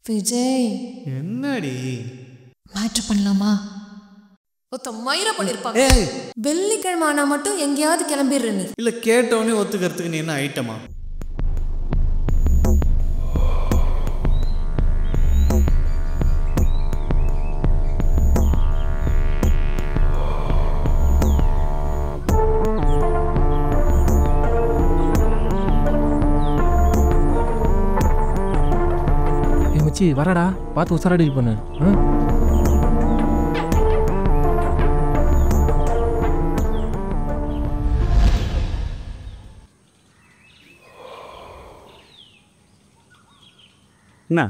விஜய், என்னடி மேட்ரு பண்ணலாமா? ஒருத்த மயிரை பண்ணிருப்பாங்க. வெள்ளிக்கிழமை ஆனா மட்டும் எங்கேயாவது கிளம்பிடுற நீ. இல்ல கேட்டவனே ஒத்துக்கிறதுக்கு நீ என்ன ஐட்டமா? மச்சி வரடா, பார்த்து உசாராடி பண்ணு. என்ன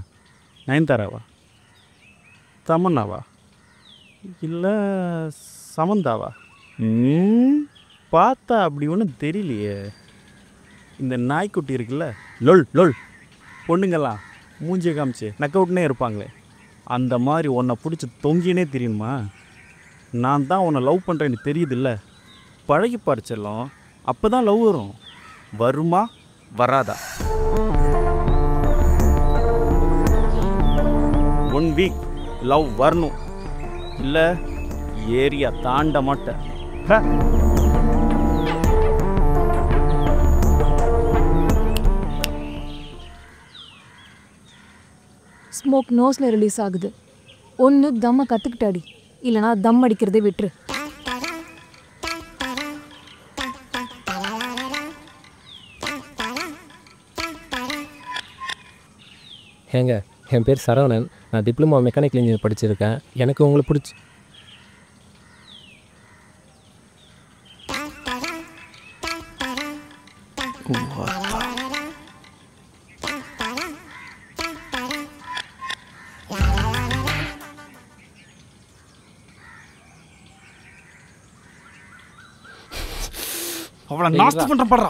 நயன்தாராவா, தமன்னாவா, இல்லை சமந்தாவா? பார்த்தா அப்படி ஒன்றும் தெரியலையே. இந்த நாய்க்குட்டி இருக்குல்ல, லொல் லொல் பொண்ணுங்கெல்லாம் மூஞ்சியை காமிச்சு நக்கவுட்னே இருப்பாங்களே, அந்த மாதிரி உன்னை பிடிச்சி தொங்கினே தெரியுமா? நான் தான் உன்னை லவ் பண்ணுறேன்னு தெரியுதில்ல, பழகி பறிச்சிடலாம். அப்போ தான் லவ் வரும். வருமா வராதா? 1 வீக் லவ் வரணும், இல்லை ஏரியா தாண்ட மாட்டேன். ஸ்மோக் நோஸ்ல ரிலீஸ் ஆகுது. ஒன்று தம்மை கற்றுக்கிட்டாடி, இல்லைனா தம் அடிக்கிறதே விட்டுரு. ஏங்க, என் பேர் சரவணன். நான் டிப்ளமோ மெக்கானிக்கல் இன்ஜினியர் படிச்சிருக்கேன். எனக்கு உங்களை பிடிச்சி அவளை நாஸ்தி பண்ற படுறா.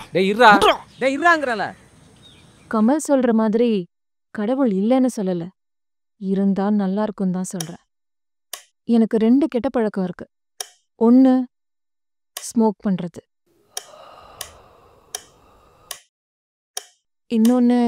இருறாங்கிறல. கமல் சொல்ற மாதிரி கடவுள் இல்லைன்னு சொல்லல, இருந்தா நல்லா இருக்கும் தான் சொல்றேன். எனக்கு 2 கெட்ட பழக்கம் இருக்கு. ஒன்று ஸ்மோக் பண்றது, இன்னொன்று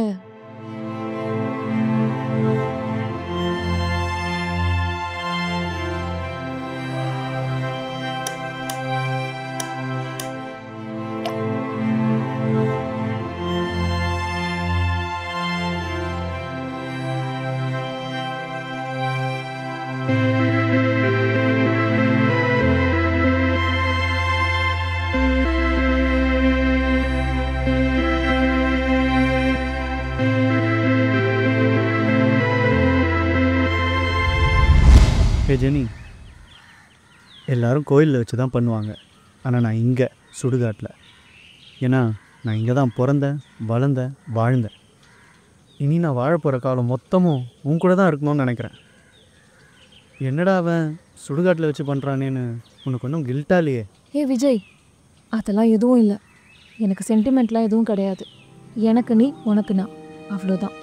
ஜெனி, எல்லோரும் கோயிலில் வச்சு தான் பண்ணுவாங்க. ஆனால் நான் இங்கே சுடுகாட்டில். ஏன்னா நான் இங்கே தான் பிறந்தேன், வளர்ந்தேன், வாழ்ந்தேன். இனி நான் வாழ போகிற காலம் மொத்தமும் உன் கூட தான் இருக்கணும்னு நினைக்கிறேன். என்னடா அவன் சுடுகாட்டில் வச்சு பண்ணுறானேன்னு உனக்கு ஒன்றும் கில்ட்டா இல்லையே? விஜய், அதெல்லாம் எதுவும் இல்லை. எனக்கு சென்டிமெண்ட்லாம் எதுவும் கிடையாது. எனக்கு நீ, உனக்கு நான், அவ்வளோதான்.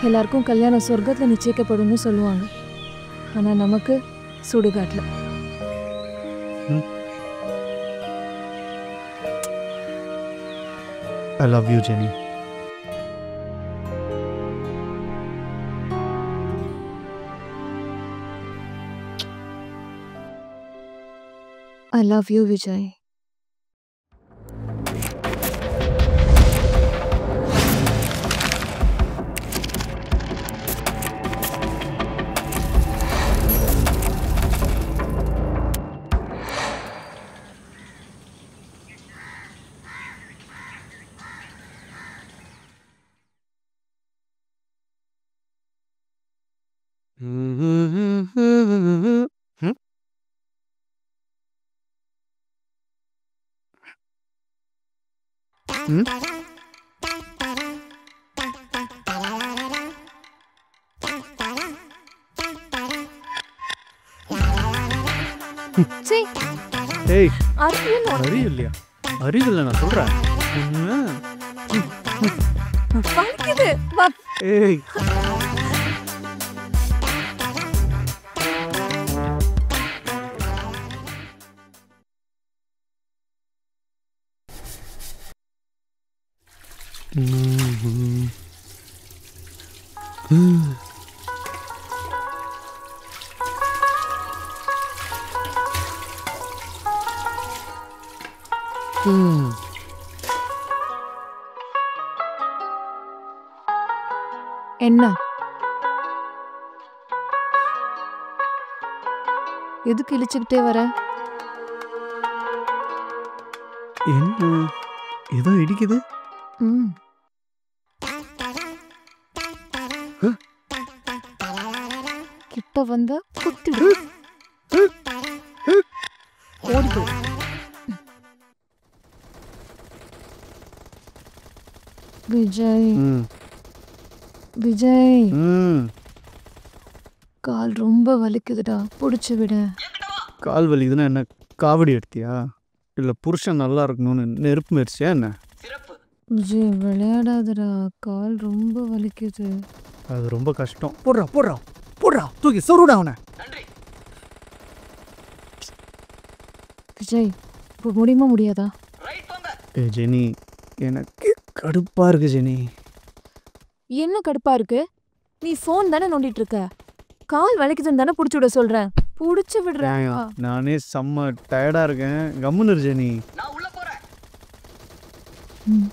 எல்லாருக்கும் கல்யாணம் சொர்க்கத்தில் நிச்சயிக்கப்படும்னு சொல்லுவாங்க. ஆனால் நமக்கு சுடுகாட்டில். I love you, Jenny. I love you, Vijay. சீ, ஏய் அறிவியல் உனக்கு அறிவு இல்லையா? அறிவு இல்லை நான் சொல்கிறேன். வலிக்குது. வா. ஏய் என்ன எதுக்கு இழிச்சுக்கிட்டே வர? என்ன ஏதோ இடிக்குது? ம். கிட்ட வந்தா குத்திடு. ஓடி போய். விஜய், விஜய், கால் ரொம்ப வலிக்குதுடா, புடிச்சு விடு. கால் வலிக்குதுன்னா என்ன காவடி எடுத்தியா? இல்லை புருஷன் நல்லா இருக்கணும்னு நெருப்பு முயற்சியா என்ன? விஜய் விளையாடாதடா, கால் ரொம்ப வலிக்குது. அது ரொம்ப கஷ்டம். போடுறா போடுறா போடுறா, தூக்கி சொருடா அவனை. விஜய், இப்போ முடியுமா முடியாதா? ஏ ஜெனி, எனக்கு கடுப்பா இருக்கு ஜெனி. என்ன கடுப்பா இருக்கு? நீ ஃபோன் தானே நோண்டிட்டு இருக்க. கால் வலிக்குதுன்னு தானே புடிச்சு விட சொல்றேன். புடிச்சு விடுறேன். நானே செம்ம டயர்டா இருக்கேன். கம்முன்னு இரு ஜெனி. ம்.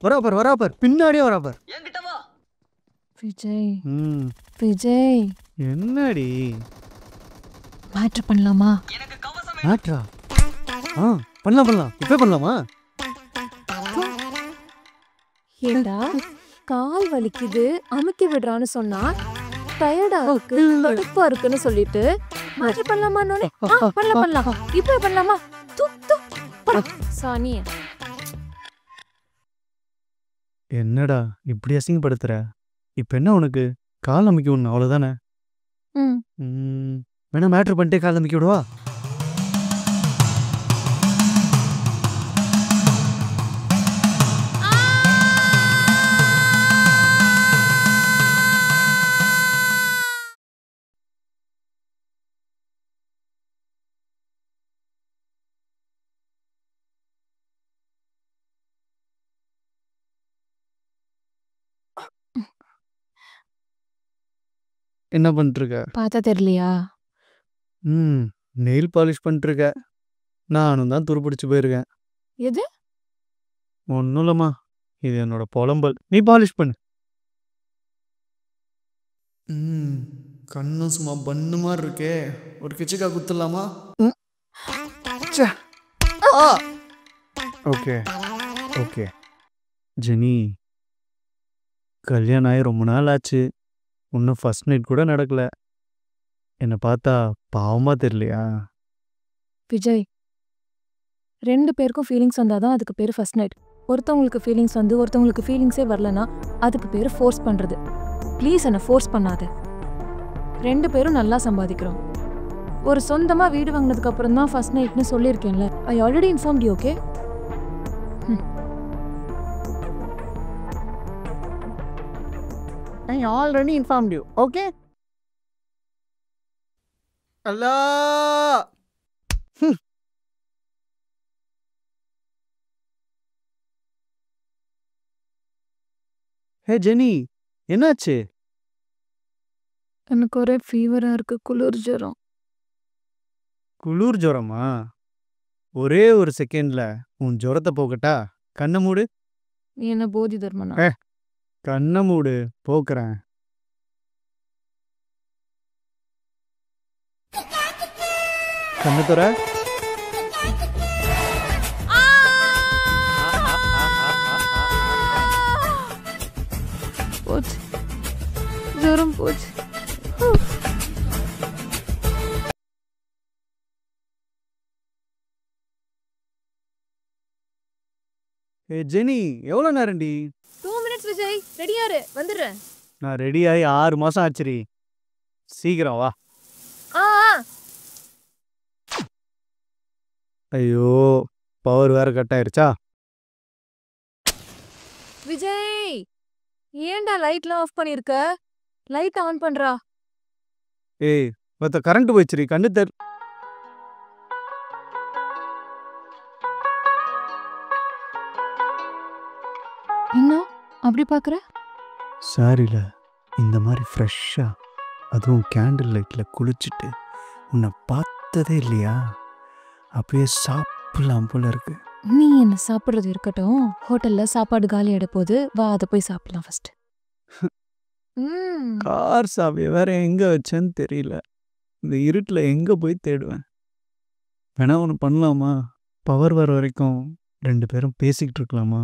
வராப்பர் வராப்பர், பின்னாடியே வராப்பர். விஜய், விஜய், என்னடி மேட்ரு பண்ணலாமா? மேட்ரா? பண்ணலாம் பண்ணலாம், இப்போ பண்ணலாமா? ஏடா, கால் வலிக்குது அமுக்கி விடுறான்னு சொன்னா டயர்டா இருக்கு கடுப்பா இருக்குன்னு சொல்லிட்டு மேட்ரு பண்ணலாமான்னு பண்ணலாம் பண்ணலாம். இப்போ பண்ணலாமா? தூ தூ சானி. என்னடா இப்படி அசிங்கப்படுத்துற? இப்போ என்ன உனக்கு? கால் அமைக்க ஒன்று அவ்வளோதானே? வேணா மேட்ரு பண்ணிட்டே கால் அமைக்க விடுவா? என்ன பண்ணிட்டுருக்க? பார்த்தா தெரியலையா? நெயில் பாலிஷ் பண்ணிட்டுருக்க. நானும் தான் துருப்பிடிச்சு போயிருக்கேன். எது? ஒன்றும் இல்லைம்மா, இது என்னோட புலம்பல். நீ பாலிஷ் பண்ணு. கண்ணும் சும்மா பண்ணு மாதிரி இருக்கே. ஒரு கிச்சக்கா குத்துடலாமா? Okay okay. ஜெனி, கல்யாணம் ஆகி ரொம்ப நாள் ஆச்சு. இன்னும் ஃபர்ஸ்ட் நைட் கூட நடக்கல. என்னை பார்த்தா பாவமாக தெரியலையா? விஜய், 2 பேருக்கும் ஃபீலிங்ஸ் வந்தாதான் அதுக்கு பேர் ஃபர்ஸ்ட் நைட். ஒருத்தவங்களுக்கு ஃபீலிங்ஸ் வந்து ஒருத்தவங்களுக்கு ஃபீலிங்ஸே வரலனா அதுக்கு பேர் ஃபோர்ஸ் பண்ணுறது. ப்ளீஸ் என்னை ஃபோர்ஸ் பண்ணாத. 2 பேரும் நல்லா சம்பாதிக்கிறோம். ஒரு சொந்தமாக வீடு வாங்கினதுக்கு அப்புறம் தான் ஃபர்ஸ்ட் நைட்னு சொல்லியிருக்கேன்ல. I already informed you. Okay? I already informed you. Okay? Allah! Hey Jenny, என்னாச்சு? எனக்கு ஒரே ஃபீவராக இருக்கு, குளிர் ஜுரம். குளிர் ஜுரமா? ஒரே ஒரு செகண்ட்ல உன் ஜுரத்தை போக்கட்டா? கண்ணை மூடு. நீ என்ன போதி தர்மனா? கண்ணை மூடு, போக்குறேன். கண்ணை துற. ஜெனி எவ்வளோ நேரம்டி? 2 minutes விஜய், ரெடியாரு, வந்துடுறேன். நான் ரெடியாகி 6 மாதம் ஆச்சுரி. சீக்கிரம் வா. ஆ ஐயோ, பவர் வேற கட் ஆயிருச்சா? விஜய், ஏன்டா லைட்லாம் ஆஃப் பண்ணிருக்க? லைட் ஆன் பண்றா. ஏய், மொத்த கரண்ட் போயிடுச்சுரி, கண்ணு தெர். இன்னும் அப்படி பாக்குற? சாரில இந்த மாதிரி ஃப்ரெஷ்ஷாக அதுவும் கேண்டில் லைட்டில் குளிச்சுட்டு உன்னை பார்த்ததே இல்லையா? அப்படியே சாப்பிடலாம் போல இருக்கு. நீ என்ன சாப்பிடுறது இருக்கட்டும், ஹோட்டல்ல சாப்பாடு காலி ஆயிட போது, வா அதை போய் சாப்பிடலாம் ஃபர்ஸ்ட். கார் சாவியை வேற எங்கே வச்சேன்னு தெரியல. இந்த இருட்டில் எங்கே போய் தேடுவேன்? வேணா ஒன்று பண்ணலாமா? பவர் வர வரைக்கும் 2 பேரும் பேசிக்கிட்டு இருக்கலாமா?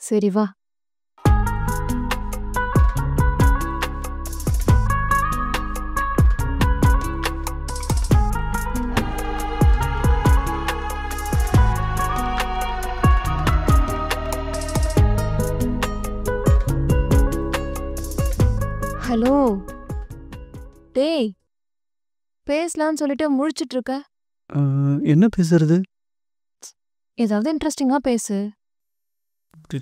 சரி வா. ஹலோ டேய், பேசலான்னு சொல்லிட்டு முழிச்சிட்டு இருக்க. என்ன பேசுறது? ஏதாவது இன்ட்ரெஸ்டிங்கா பேசு. இப்படி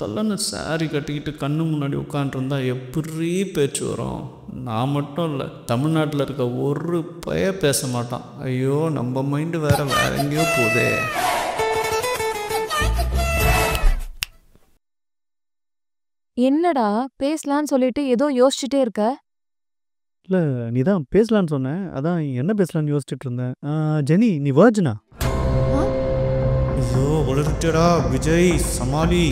தள்ளன்னு சாரி கட்டிக்கிட்டு கண்ணு முன்னாடி உட்காந்துருந்தா எப்படி பேச்சு வரும்? நான் மட்டும் இல்லை, தமிழ்நாட்டில் இருக்க ஒரு பேச மாட்டான். ஐயோ, நம்ம மைண்டு வேற எங்கேயோ போதே. என்னடா பேசலான்னு சொல்லிட்டு ஏதோ யோசிச்சுட்டே இருக்க? இல்லை, நீ தான் பேசலான்னு சொன்ன, அதான் என்ன பேசலான்னு யோசிச்சுட்டு இருந்தேன். ஜெனி, நீ வர்ஜினா? ஐயோ, வளர்த்துடா விஜய், சமாளி.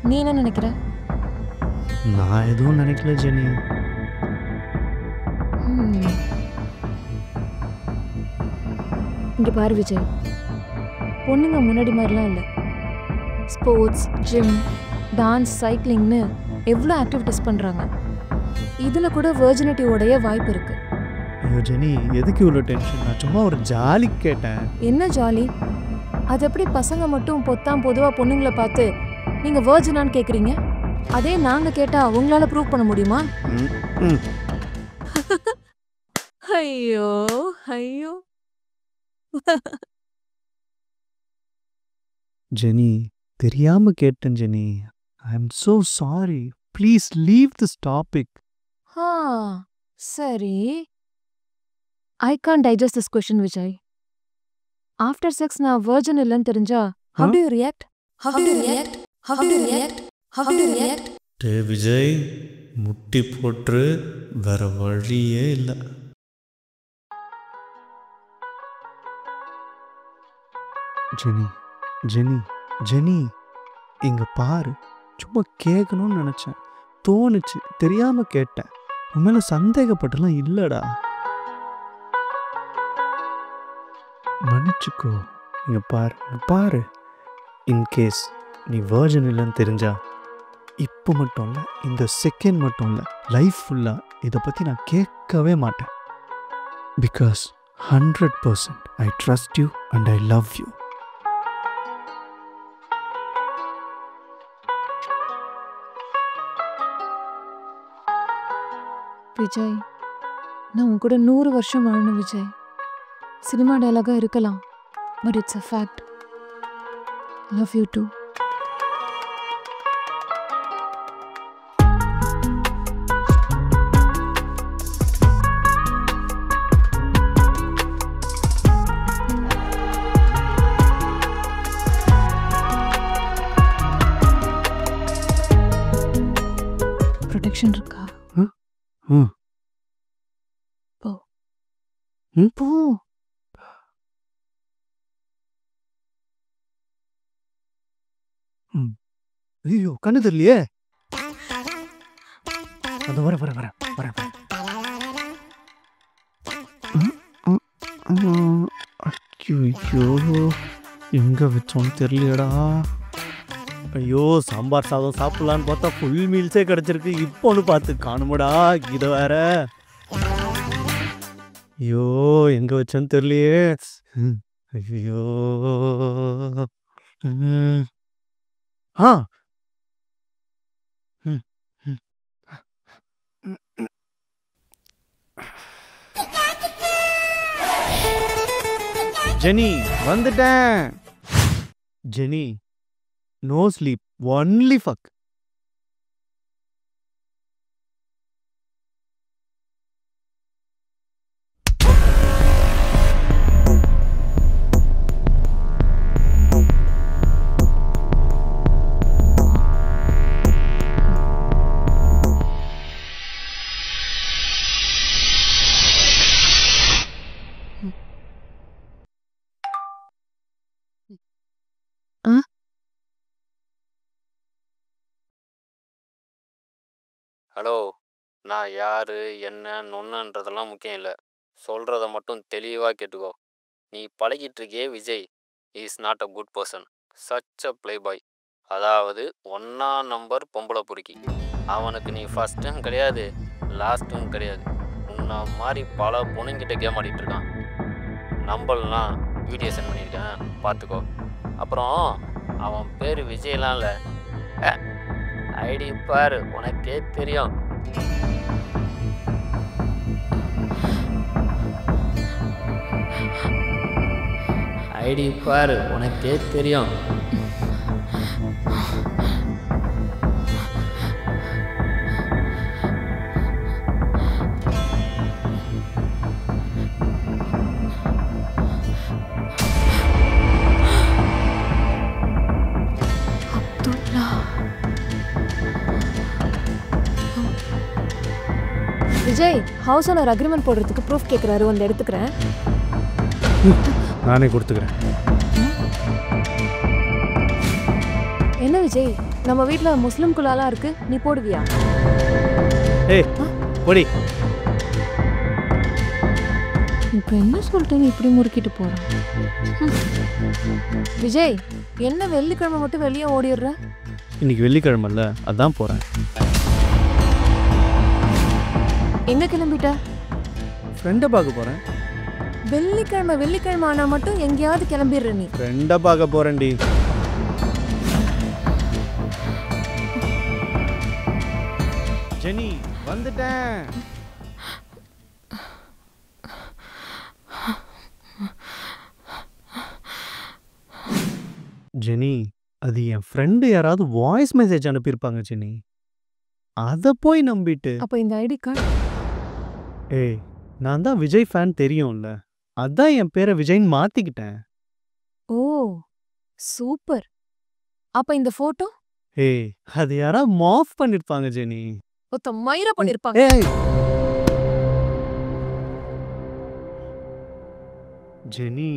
நீ என்ன நினைக்கிற? நான் எதுவும் நினைக்கல ஜெனி. இங்க பாரு விஜய், பொண்ணுங்க முன்னாடி மாதிரிலாம் இல்லை. ஸ்போர்ட்ஸ், ஜிம், டான்ஸ், சைக்கிளிங்னு எவ்வளோ ஆக்டிவிட்டிஸ் பண்ணுறாங்க. இதில் கூட வெர்ஜினிட்டி உடைய வாய்ப்பு இருக்கு. ஐயோ ஜெனி, எதுக்கு இவ்வளோ டென்ஷன்? நான் சும்மா ஒரு ஜாலி கேட்டேன். என்ன ஜாலி? அது எப்படி பசங்க மட்டும் பொதுவாக பொண்ணுங்களை பார்த்து நீங்கள் வெர்ஜினான்னு கேட்குறீங்க? அதே நாங்கள் கேட்டால் உங்களால் ப்ரூவ் பண்ண முடியுமா? ஐயோ ஐயோ. ஜெனி, தெரியாம கேட்டேன் Jenny. I am so sorry. Please leave this topic. சரி. I can't digest this question Vijay. After sex நான் வெர்ஜின் இல்லைன்னு தெரிஞ்சா how do you react? டே விஜய், முட்டி போட்டு வேற வழியே இல்லை. ஜெனி ஜெனி ஜெனி, இங்க பாரு, சும்மா கேட்கணும்னு நினைச்சேன், தோணுச்சு, தெரியாம கேட்டேன். உண்மையில சந்தேகப்பட்டெல்லாம் இல்லடா, மன்னிச்சுக்கோ. இங்க பாரு, இன்கேஸ் நீ வெர்ஜின் இல்லைன்னு தெரிஞ்சா, இப்போ மட்டும் இல்லை, இந்த செகண்ட் மட்டும் இல்லை, லைஃப் ஃபுல்லாக இதை பற்றி நான் கேட்கவே மாட்டேன். Because 100% I trust you and I love you. Vijay, நான் உன் கூட 100 வருஷம் வாழணும் விஜய். சினிமா டயலாகா இருக்கலாம், but it's a fact. Love you too. Protection இருக்கா? போ போ. ஐயோ, கண்ணு தெரியலையே. அது வர ஐயோ, எங்க வச்சோன்னு தெரியலையடா. ஐயோ, சாம்பார் சாதம் சாப்பிடலான்னு பார்த்தா ஃபுல் மீல்ஸே கிடச்சிருக்கு. இப்போ ஒன்று பார்த்து காணுமடா, இதை வேற. ஐயோ எங்க வச்சேன்னு தெரியலையே. ஐயோ. ஆ. ம், ம். ஜெனி வந்துட்டேன். Jenny no sleep only fuck. Hello, நான் யார் என்ன நொன்னன்றதெல்லாம் முக்கியம் இல்லை, சொல்கிறத மட்டும் தெளிவாக கேட்டுக்கோ. நீ பழகிட்டு இருக்கியே Vijay is not a good person, such a play boy. அதாவது 1ஆம் நம்பர் பொம்பளை பொறுக்கி. அவனுக்கு நீ ஃபஸ்ட்டும் கிடையாது லாஸ்ட்டும் கிடையாது. உன்னை மாதிரி பல பொண்ணுங்கிட்ட கேம் ஆடிட்டு இருக்கான். நம்பலாம் வீடியோ சென்ட் பண்ணியிருக்கேன் பார்த்துக்கோ. அப்புறம் அவன் பேர் விஜய்லாம் இல்லை, ஐடி பாரு உனக்கே தெரியும். ஐடி பாரு உனக்கே தெரியும். விஜய், ஹவுஸ் ஓனர் அக்ரிமெண்ட் போடுறதுக்கு ப்ரூஃப் கேட்குறாரு, வந்து எடுத்துக்கிறேன். நானே கொடுத்துக்கிறேன். என்ன விஜய், நம்ம வீட்டில் முஸ்லிம் குலாலாம் இருக்கு, நீ போடுவியா? ஏய் போடி. இப்போ என்ன சொல்லிட்டு இப்படி முறுக்கிட்டு போறான்? விஜய், என்ன வெள்ளிக்கிழமை மட்டும் வெளியே ஓடிடுற? இன்னைக்கு வெள்ளிக்கிழமைல அதான் போறேன். எங்க கிளம்பிட்ட? ஃப்ரெண்டை பார்க்க போறேன். வெள்ளிக்கிழமை ஆனா மட்டும் எங்கேயாவது கிளம்பிடுற நீ? ஃப்ரெண்டை பார்க்க போறேன்டி. ஜெனி வந்துட்டேன். ஜெனி, அது என் ஃப்ரெண்டு யாராவது வாய்ஸ் மெசேஜ் அனுப்பியிருப்பாங்க ஜெனி. அதை போய் நம்பிட்டு. அப்போ இந்த ஐடி கார்டு? ஏய், நான் தான் விஜய் ஃபேன் தெரியும்ல, அதான் என் பேரை விஜய்ன்னு மாத்திக்கிட்டேன். ஓ சூப்பர். அப்ப இந்த போட்டோ? ஏய், அது யாராவது மாஃப் பண்ணிருப்பாங்க ஜெனி. ஒத்த மயிர பண்ணிருப்பாங்க. ஏய் ஜெனி,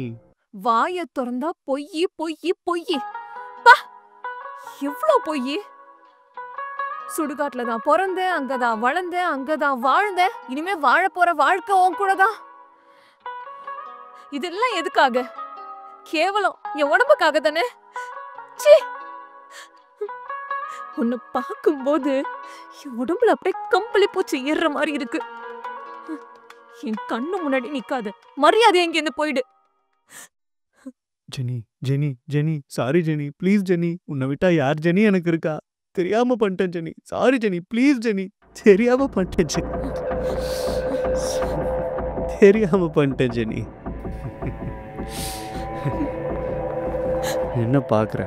வாய திறந்தா பொய் பொய் பொய். பா, எவ்வளவு பொய்! சுடுகாட்டுல தான் பிறந்தேன், அங்கதான் வளர்ந்தேன், அங்கதான் வாழ்ந்தேன், இனிமே வாழ போற வாழ்க்கை உன் கூட தான். இதெல்லாம் எதுக்காக? கேவலம் என் உடம்புக்காக தானே? சீ! உன்னை பார்க்கும்போது என் உடம்புல அப்படியே கம்பளி பூச்சி ஏறுற மாதிரி இருக்கு. என் கண்ணு முன்னாடி நிக்காத, மரியாதை எங்க இருந்து போயிடு. Jenny Jenny Jenny, sorry Jenny, please Jenny, உன்னை விட்டா யார் ஜெனி எனக்கு இருக்கா? தெரியாம பண்ணிட்டேன் Jenny, sorry Jenny, please Jenny, தெரியாம பண்ணிட்டேன் ஜெனி, தெரியாம பண்ணிட்டேன் ஜெனி. என்ன பார்க்குற?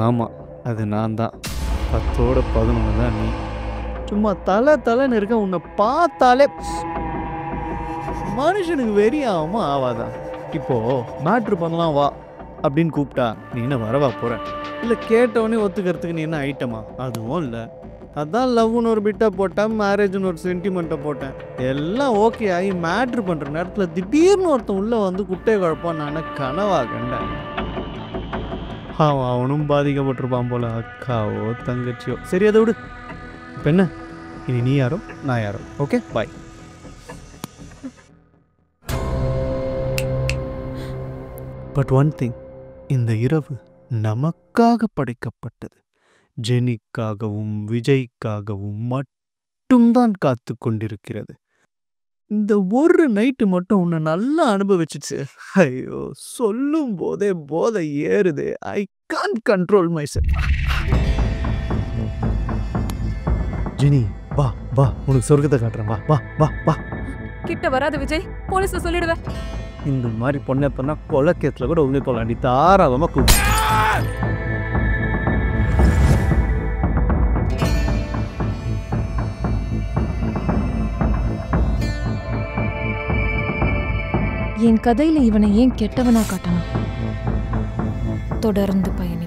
ஆமாம், அது நான் தான். 10ஓட 11 தான் நீ. சும்மா தலைன்னு இருக்க, உன்னை பார்த்தாலே மனுஷனுக்கு வெறியாகாம ஆவாதான். இப்போ மேட்ரு பண்ணலாம் வா அப்படின்னு கூப்பிட்டா நீ என்ன வரவா போற? இல்லை கேட்டவொடனே ஒத்துக்கிறதுக்கு நீ என்ன ஐட்டமா? அதுவும் இல்லை. அதான் லவ்னு ஒரு பிட்டை போட்டேன், மேரேஜ்னு ஒரு சென்டிமெண்ட்டை போட்டேன். எல்லாம் ஓகே ஆகி மேட்ரு பண்ணுற நேரத்தில் திடீர்னு ஒருத்தன் உள்ளே வந்து குட்டையை குழப்பான். நான் கனவா கண்டேன். அவனும் பாதிக்கப்பட்டிருப்பான் போல, அக்காவோ தங்கச்சியோ. சரி, அதை விடு. இப்போ என்ன, இனி நீ யாரோ நான் யாரோ. Okay, bye. But one thing, இந்த இரவு நமக்காக படைக்கப்பட்டது. ஜெனிக்காகவும் விஜய்க்காகவும் மட்டும்தான் காத்து கொண்டிருக்கிறது. இந்த ஒரு நைட்டு மட்டும் உன்னை நல்லா அனுபவிச்சிச்சு. ஐயோ, சொல்லும் போதே போதை ஏறுது. I can't control my self. Jenny, வா வா, உனக்கு சொர்க்கத்தை காட்டுறேன். வா வா வா வா. கிட்ட வராத விஜய், போலீஸ சொல்லிடுவேன். இந்த மாதிரி பொண்ணை பண்ணா கொலைக்கேத்துல கூட உள்ள கொள்ளாண்டி தாராளமா கூப்பிடு. என் கதையில இவனை ஏன் கெட்டவனா காட்டணும்? தொடர்ந்து பயணம்.